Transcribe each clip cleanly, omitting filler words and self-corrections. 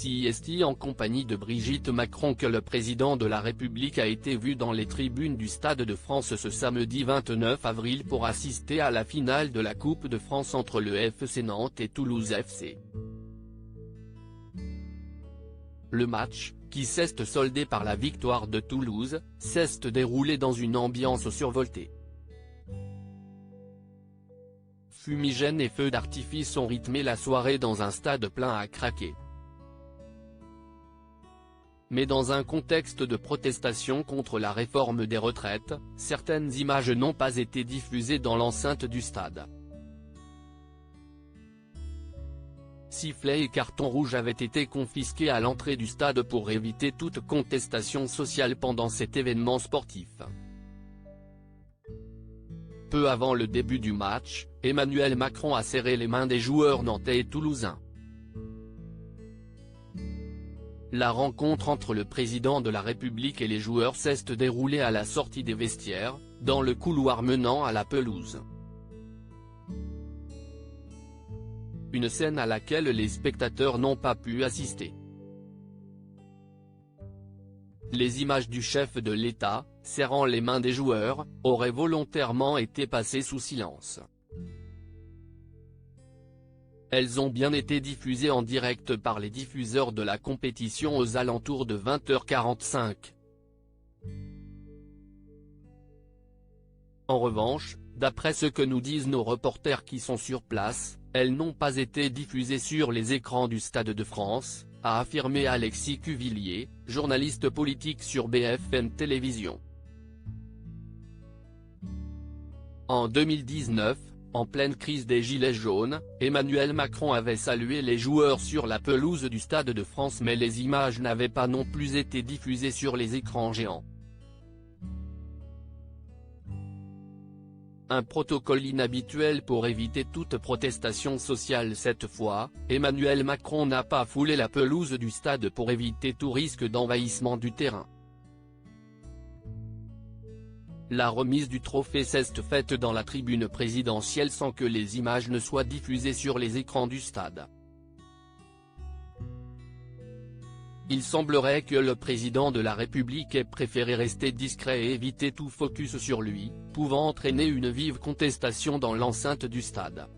CST en compagnie de Brigitte Macron que le président de la République a été vu dans les tribunes du Stade de France ce samedi 29 avril pour assister à la finale de la Coupe de France entre le FC Nantes et Toulouse FC. Le match, qui s'est soldé par la victoire de Toulouse, s'est déroulé dans une ambiance survoltée. Fumigènes et feux d'artifice ont rythmé la soirée dans un stade plein à craquer. Mais dans un contexte de protestation contre la réforme des retraites, certaines images n'ont pas été diffusées dans l'enceinte du stade. Sifflets et cartons rouges avaient été confisqués à l'entrée du stade pour éviter toute contestation sociale pendant cet événement sportif. Peu avant le début du match, Emmanuel Macron a serré les mains des joueurs nantais et toulousains. La rencontre entre le président de la République et les joueurs s'est déroulée à la sortie des vestiaires, dans le couloir menant à la pelouse. Une scène à laquelle les spectateurs n'ont pas pu assister. Les images du chef de l'État, serrant les mains des joueurs, auraient volontairement été passées sous silence. Elles ont bien été diffusées en direct par les diffuseurs de la compétition aux alentours de 20h45. En revanche, d'après ce que nous disent nos reporters qui sont sur place, elles n'ont pas été diffusées sur les écrans du Stade de France, a affirmé Alexis Cuvillier, journaliste politique sur BFM Télévision. En 2019, en pleine crise des Gilets jaunes, Emmanuel Macron avait salué les joueurs sur la pelouse du Stade de France mais les images n'avaient pas non plus été diffusées sur les écrans géants. Un protocole inhabituel pour éviter toute protestation sociale cette fois, Emmanuel Macron n'a pas foulé la pelouse du stade pour éviter tout risque d'envahissement du terrain. La remise du trophée s'est faite dans la tribune présidentielle sans que les images ne soient diffusées sur les écrans du stade. Il semblerait que le président de la République ait préféré rester discret et éviter tout focus sur lui, pouvant entraîner une vive contestation dans l'enceinte du stade.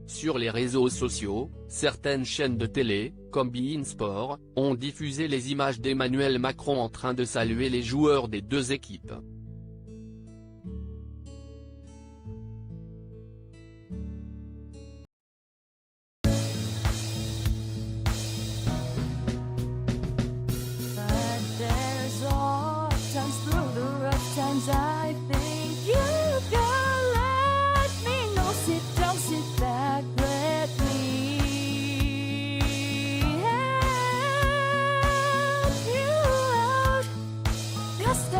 Sur les réseaux sociaux, certaines chaînes de télé, comme beIN Sport, ont diffusé les images d'Emmanuel Macron en train de saluer les joueurs des deux équipes. I think you can let me know. Sit down, sit back, let me help you out. Just